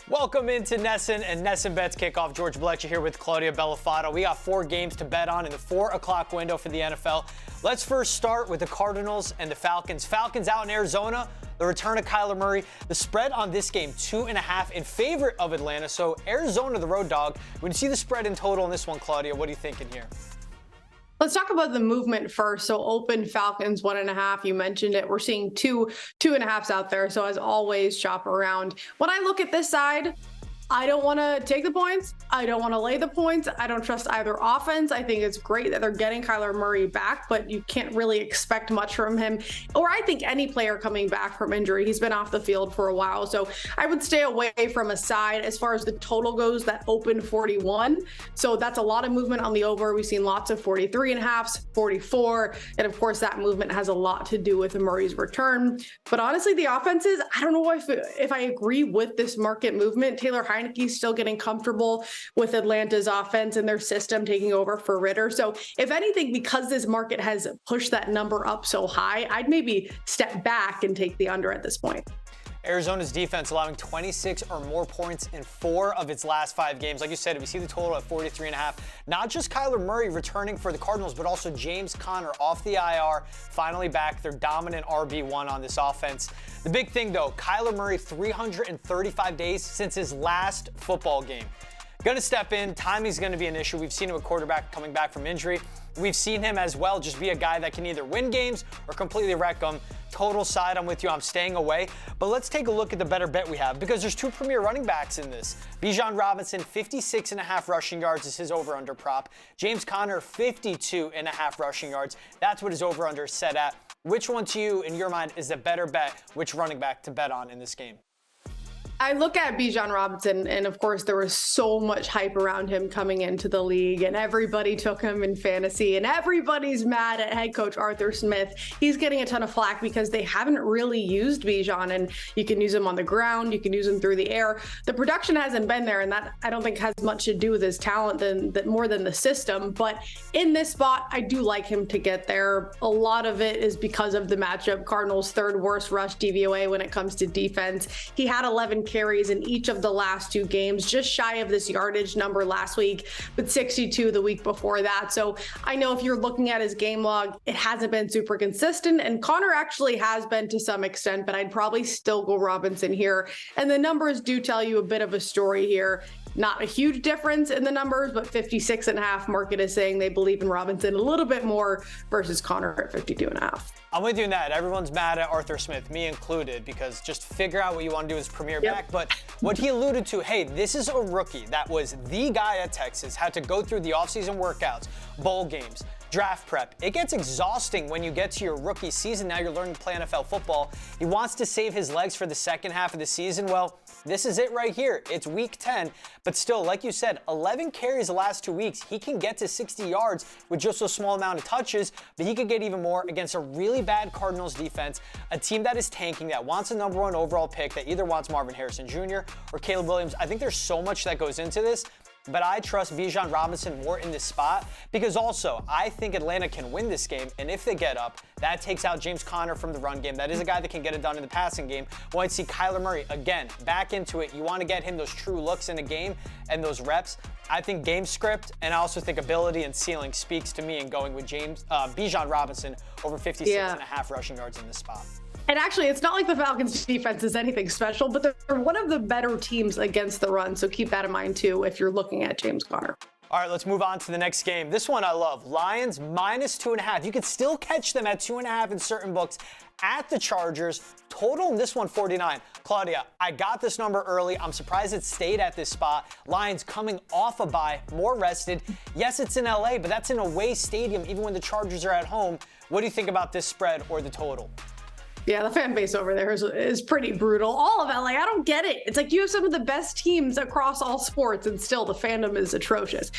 Welcome into NESN and NESN Bets Kickoff. George Balekji here with Claudia Bellofatto. We got 4 games to bet on in the 4 o'clock window for the NFL. Let's first start with the Cardinals and the Falcons. Falcons out in Arizona, the return of Kyler Murray. The spread on this game, 2.5 in favor of Atlanta. So Arizona, the road dog. When you see the spread in total in this one, Claudia, what are you thinking here? Let's talk about the movement first. So open Falcons 1.5. You mentioned it. We're seeing 2.5s out there. So as always, shop around. When I look at this side, I don't want to take the points. I don't want to lay the points. I don't trust either offense. I think it's great that they're getting Kyler Murray back, but you can't really expect much from him, or I think any player coming back from injury. He's been off the field for a while, so I would stay away from a side. As far as the total goes, that open 41. So that's a lot of movement on the over. We've seen lots of 43.5s, 44, and of course that movement has a lot to do with Murray's return. But honestly, the offenses, I don't know if I agree with this market movement. Taylor Heineke's still getting comfortable with Atlanta's offense and their system taking over for Ritter. So if anything, because this market has pushed that number up so high, I'd maybe step back and take the under at this point. Arizona's defense allowing 26 or more points in 4 of its last 5 games. Like you said, we see the total at 43.5. Not just Kyler Murray returning for the Cardinals, but also James Conner off the IR, finally back. Their dominant RB1 on this offense. The big thing, though, Kyler Murray, 335 days since his last football game. Going to step in. Timing's going to be an issue. We've seen him a quarterback coming back from injury. We've seen him as well just be a guy that can either win games or completely wreck them. Total side, I'm with you. I'm staying away. But let's take a look at the better bet we have, because there's 2 premier running backs in this. Bijan Robinson, 56.5 rushing yards is his over-under prop. James Conner, 52.5 rushing yards. That's what his over-under is set at. Which one to you, in your mind, is the better bet? Which running back to bet on in this game? I look at Bijan Robinson, and of course there was so much hype around him coming into the league, and everybody took him in fantasy, and everybody's mad at head coach Arthur Smith. He's getting a ton of flack because they haven't really used Bijan, and you can use him on the ground, you can use him through the air. The production hasn't been there, and that I don't think has much to do with his talent than more than the system. But in this spot, I do like him to get there. A lot of it is because of the matchup. Cardinals' 3rd worst rush DVOA when it comes to defense. He had 11 carries in each of the last 2 games, just shy of this yardage number last week, but 62 the week before that. So I know if you're looking at his game log, it hasn't been super consistent, and Conner actually has been to some extent, but I'd probably still go Robinson here. And the numbers do tell you a bit of a story here. Not a huge difference in the numbers, but 56.5 market is saying they believe in Robinson a little bit more versus Conner at 52.5. I'm with you in that. Everyone's mad at Arthur Smith, me included, because just figure out what you want to do as premier back. But what he alluded to, hey, this is a rookie that was the guy at Texas, had to go through the offseason workouts, bowl games, draft prep. It gets exhausting when you get to your rookie season. Now you're learning to play NFL football. He wants to save his legs for the second half of the season. Well, this is it right here. It's week 10, but still, like you said, 11 carries the last 2 weeks. He can get to 60 yards with just a small amount of touches, but he could get even more against a really bad Cardinals defense, a team that is tanking, that wants a number 1 overall pick, that either wants Marvin Harrison Jr. or Caleb Williams. I think there's so much that goes into this, but I trust Bijan Robinson more in this spot, because also I think Atlanta can win this game, and if they get up, that takes out James Conner from the run game. That is a guy that can get it done in the passing game. I want to see Kyler Murray, again, back into it. You want to get him those true looks in a game and those reps. I think game script, and I also think ability and ceiling speaks to me in going with Bijan Robinson over 56.5 rushing yards in this spot. And actually, it's not like the Falcons defense is anything special, but they're one of the better teams against the run. So keep that in mind, too, if you're looking at James Conner. All right, let's move on to the next game. This one I love. Lions minus 2.5. You could still catch them at 2.5 in certain books at the Chargers. Total in this one, 49. Claudia, I got this number early. I'm surprised it stayed at this spot. Lions coming off a bye, more rested. Yes, it's in LA, but that's an away stadium, even when the Chargers are at home. What do you think about this spread or the total? Yeah, the fan base over there is pretty brutal. All of LA, I don't get it. It's like you have some of the best teams across all sports, and still the fandom is atrocious.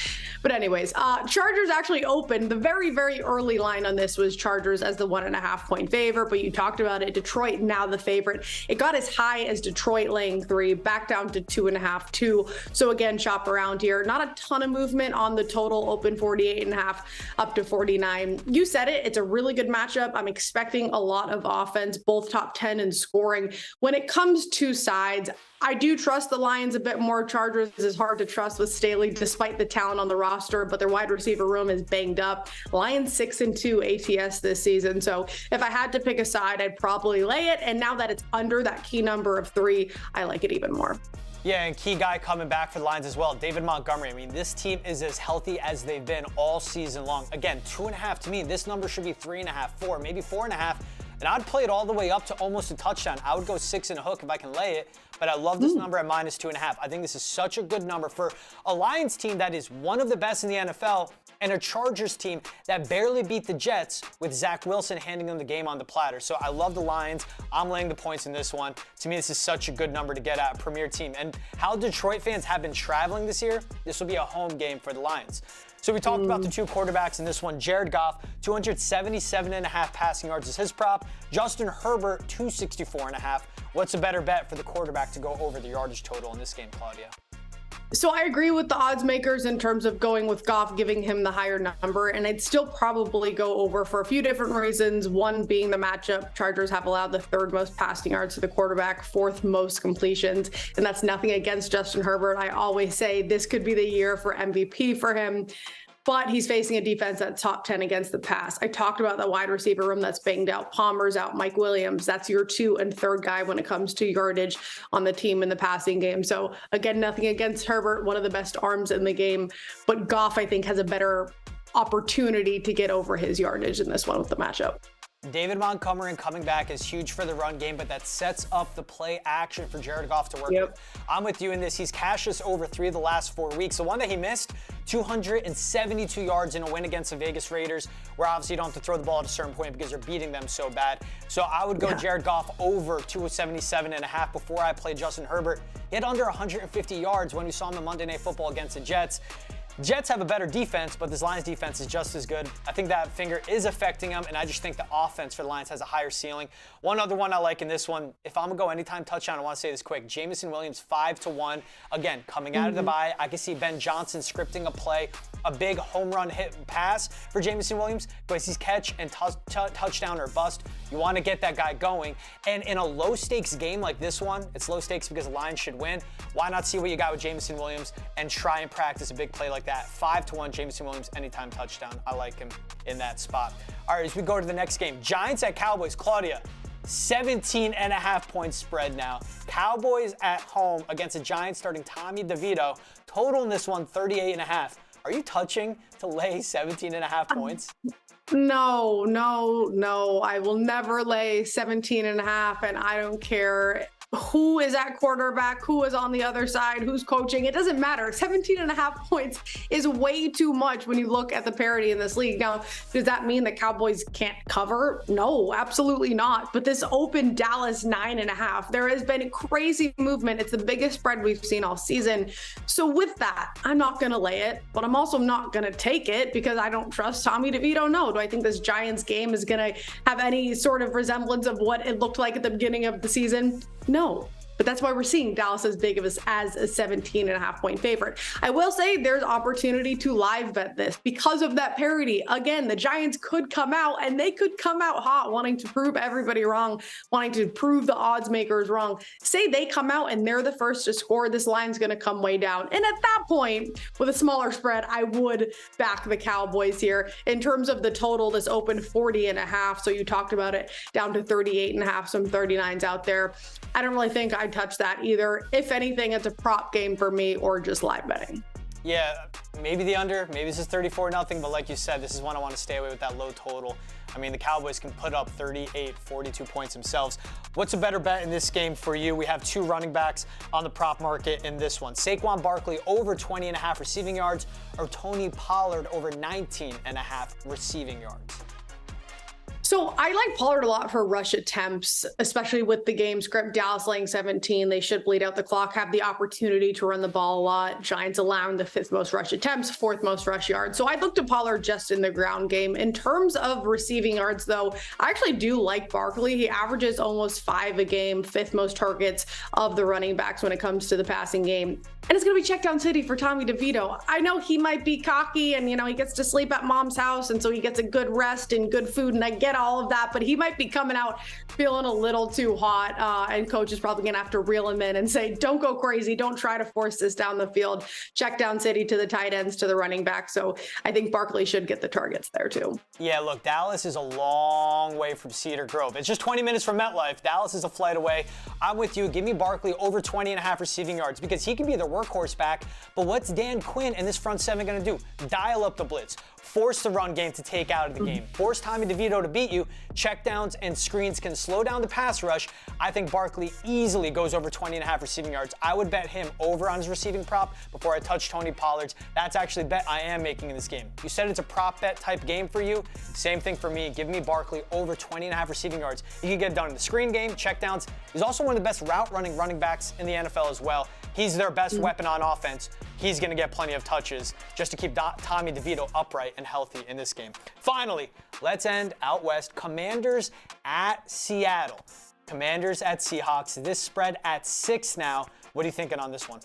But anyways, Chargers actually opened. The very, very early line on this was Chargers as the 1.5 point favorite, but you talked about it. Detroit now the favorite. It got as high as Detroit laying 3, back down to 2.5, 2. So again, shop around here. Not a ton of movement on the total, open 48.5 up to 49. You said it. It's a really good matchup. I'm expecting a lot of offense. offense, both top 10 in scoring. When it comes to sides, I do trust the Lions a bit more. Chargers is hard to trust with Staley, despite the talent on the roster, but their wide receiver room is banged up. Lions 6-2 ATS this season. So if I had to pick a side, I'd probably lay it. And now that it's under that key number of 3, I like it even more. Yeah, and key guy coming back for the Lions as well, David Montgomery. I mean, this team is as healthy as they've been all season long. Again, 2.5 to me, this number should be 3.5, 4, maybe 4.5. And I'd play it all the way up to almost a touchdown. I would go 6 and a hook if I can lay it, but I love this number at -2.5. I think this is such a good number for a Lions team that is one of the best in the NFL and a Chargers team that barely beat the Jets with Zach Wilson handing them the game on the platter. So I love the Lions. I'm laying the points in this one. To me, this is such a good number to get at a premier team. And how Detroit fans have been traveling this year, this will be a home game for the Lions. So we talked about the 2 quarterbacks in this one. Jared Goff, 277.5 passing yards is his prop. Justin Herbert, 264.5. What's a better bet for the quarterback to go over the yardage total in this game, Claudia? So I agree with the odds makers in terms of going with Goff, giving him the higher number, and I'd still probably go over for a few different reasons. One being the matchup. Chargers have allowed the 3rd most passing yards to the quarterback, 4th most completions, and that's nothing against Justin Herbert. I always say this could be the year for MVP for him, but he's facing a defense that's top 10 against the pass. I talked about the wide receiver room that's banged out. Palmer's out, Mike Williams. That's your 2 and 3rd guy when it comes to yardage on the team in the passing game. So again, nothing against Herbert, one of the best arms in the game, but Goff, I think, has a better opportunity to get over his yardage in this one with the matchup. David Montgomery coming back is huge for the run game, but that sets up the play action for Jared Goff to work with. I'm with you in this. He's cashed us over 3 of the last 4 weeks. The one that he missed, 272 yards in a win against the Vegas Raiders, where obviously you don't have to throw the ball at a certain point because you're beating them so bad. So I would go Jared Goff over 277.5 before I play Justin Herbert. He had under 150 yards when we saw him in Monday Night Football against the Jets. Jets have a better defense, but this Lions defense is just as good. I think that finger is affecting them, and I just think the offense for the Lions has a higher ceiling. One other one I like in this one, if I'm going to go anytime touchdown, I want to say this quick. Jameson Williams, 5-1. Again, coming out of the bye, I can see Ben Johnson scripting a play, a big home run hit pass for Jameson Williams, because he's catch and touchdown or bust. You want to get that guy going. And in a low-stakes game like this one, it's low stakes because the Lions should win. Why not see what you got with Jameson Williams and try and practice a big play like that? 5-1, Jameson Williams, anytime touchdown. I like him in that spot. All right, as we go to the next game, Giants at Cowboys. Claudia, 17.5 points spread now. Cowboys at home against the Giants starting Tommy DeVito. Total in this one, 38.5. Are you touching to lay 17.5 points? No. I will never lay 17.5, and I don't care who is at quarterback, who is on the other side, who's coaching. It doesn't matter. 17.5 points is way too much when you look at the parity in this league. Now, does that mean the Cowboys can't cover? No, absolutely not. But this opened Dallas 9.5. There has been crazy movement. It's the biggest spread we've seen all season. So with that, I'm not going to lay it, but I'm also not going to take it because I don't trust Tommy DeVito. No. Do I think this Giants game is going to have any sort of resemblance of what it looked like at the beginning of the season? No. But that's why we're seeing Dallas as big of as a 17.5 point favorite. I will say there's opportunity to live bet this because of that parity. Again, the Giants could come out and they could come out hot, wanting to prove everybody wrong, wanting to prove the odds makers wrong. Say they come out and they're the first to score, this line's going to come way down. And at that point, with a smaller spread, I would back the Cowboys here. In terms of the total, this opened 40.5. So you talked about it down to 38.5, some 39s out there. I don't really think I'd touch that either. If anything, it's a prop game for me or just live betting. Yeah, maybe the under, maybe this is 34-0, but like you said, this is one I want to stay away with that low total. I mean, the Cowboys can put up 38, 42 points themselves. What's a better bet in this game for you? We have 2 running backs on the prop market in this one. Saquon Barkley over 20.5 receiving yards, or Tony Pollard over 19.5 receiving yards. So I like Pollard a lot for rush attempts, especially with the game script. Dallas laying 17. They should bleed out the clock, have the opportunity to run the ball a lot. Giants allowing the 5th most rush attempts, 4th most rush yards. So I looked at Pollard just in the ground game. In terms of receiving yards, though, I actually do like Barkley. He averages almost 5 a game, 5th most targets of the running backs when it comes to the passing game. And it's going to be check down city for Tommy DeVito. I know he might be cocky and, he gets to sleep at mom's house. And so he gets a good rest and good food. And I get all of that, but he might be coming out feeling a little too hot, and coach is probably going to have to reel him in and say, don't go crazy. Don't try to force this down the field. Check down city to the tight ends, to the running back. So I think Barkley should get the targets there too. Yeah, look, Dallas is a long way from Cedar Grove. It's just 20 minutes from MetLife. Dallas is a flight away. I'm with you. Give me Barkley over 20.5 receiving yards because he can be the workhorse back. But what's Dan Quinn and this front seven going to do? Dial up the blitz. Force the run game to take out of the game. Force Tommy DeVito to beat you. Checkdowns and screens can slow down the pass rush. I think Barkley easily goes over 20.5 receiving yards. I would bet him over on his receiving prop before I touch Tony Pollard's. That's actually a bet I am making in this game. You said it's a prop bet type game for you. Same thing for me. Give me Barkley over 20.5 receiving yards. He can get it done in the screen game, checkdowns. He's also one of the best route running backs in the NFL as well. He's their best weapon on offense. He's going to get plenty of touches just to keep Tommy DeVito upright and healthy in this game. Finally, let's end out west. Commanders at Seattle. Commanders at Seahawks. This spread at 6 now. What are you thinking on this one?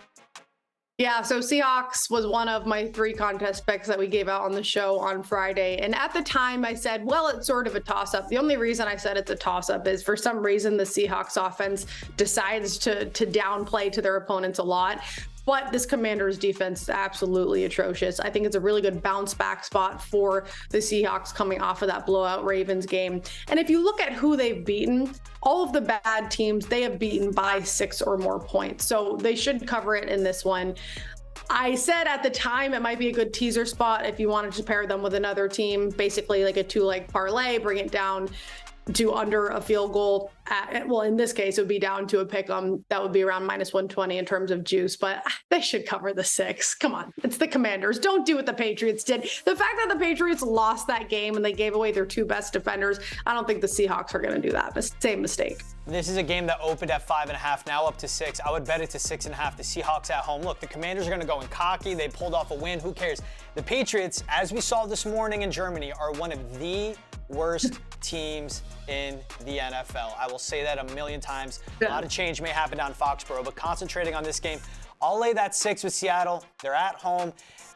Yeah, so Seahawks was one of my 3 contest picks that we gave out on the show on Friday. And at the time I said, well, it's sort of a toss-up. The only reason I said it's a toss-up is for some reason the Seahawks offense decides to downplay to their opponents a lot. But this Commanders defense is absolutely atrocious. I think it's a really good bounce back spot for the Seahawks coming off of that blowout Ravens game. And if you look at who they've beaten, all of the bad teams, they have beaten by 6 or more points. So they should cover it in this one. I said at the time it might be a good teaser spot if you wanted to pair them with another team, basically like a 2-leg parlay, bring it down to under a field goal. Well, in this case, it would be down to a pick 'em. That would be around -120 in terms of juice, but they should cover the 6. Come on, it's the Commanders. Don't do what the Patriots did. The fact that the Patriots lost that game and they gave away their 2 best defenders, I don't think the Seahawks are going to do that. Same mistake. This is a game that opened at 5.5, now up to 6. I would bet it to 6.5. The Seahawks at home. Look, the Commanders are going to go in cocky. They pulled off a win. Who cares? The Patriots, as we saw this morning in Germany, are one of the worst teams in the NFL. I will say that a million times. A lot of change may happen down Foxborough, but concentrating on this game, I'll lay that 6 with Seattle. They're at home.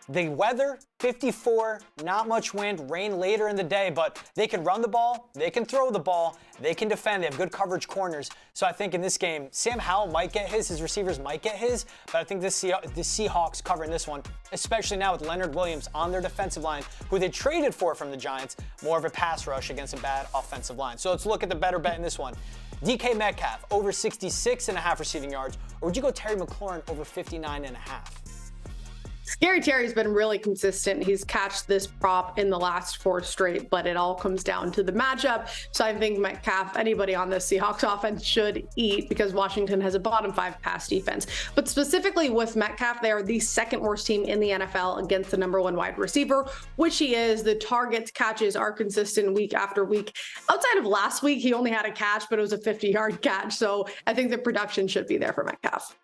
The weather, 54, not much wind, rain later in the day, but they can run the ball, they can throw the ball, they can defend, they have good coverage corners. So I think in this game, Sam Howell might get his receivers might get his, but I think the Seahawks covering this one, especially now with Leonard Williams on their defensive line, who they traded for from the Giants, more of a pass rush against a bad offensive line. So let's look at the better bet in this one. DK Metcalf, over 66.5 receiving yards, or would you go Terry McLaurin over 59.5? Scary Terry's been really consistent. He's catched this prop in the last 4 straight, but it all comes down to the matchup. So I think Metcalf, anybody on the Seahawks offense should eat because Washington has a bottom 5 pass defense. But specifically with Metcalf, they are the 2nd worst team in the NFL against the number 1 wide receiver, which he is. The targets, catches are consistent week after week. Outside of last week, he only had a catch, but it was a 50-yard catch. So I think the production should be there for Metcalf.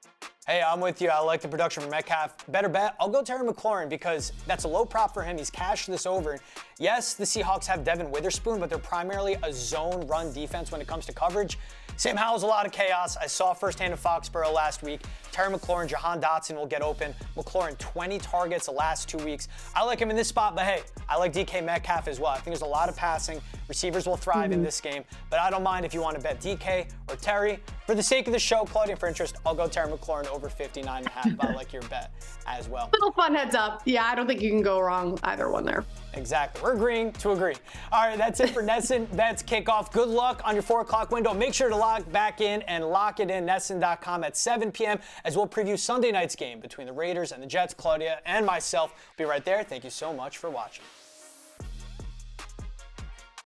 Hey, I'm with you. I like the production from Metcalf. Better bet, I'll go Terry McLaurin because that's a low prop for him. He's cashed this over. Yes, the Seahawks have Devin Witherspoon, but they're primarily a zone run defense when it comes to coverage. Sam Howell's a lot of chaos. I saw firsthand in Foxborough last week. Terry McLaurin, Jahan Dotson will get open. McLaurin, 20 targets the last 2 weeks. I like him in this spot, but hey, I like DK Metcalf as well. I think there's a lot of passing. Receivers will thrive in this game, but I don't mind if you want to bet DK or Terry. For the sake of the show, Claudia, for interest, I'll go Terry McLaurin over 59.5, but I like your bet as well. Little fun heads up. Yeah, I don't think you can go wrong either one there. Exactly. We're agreeing to agree. All right, that's it for NESN Bets Kickoff. Good luck on your 4 o'clock window. Make sure to log back in and lock it in, NESN.com at 7 p.m. as we'll preview Sunday night's game between the Raiders and the Jets. Claudia and myself will be right there. Thank you so much for watching.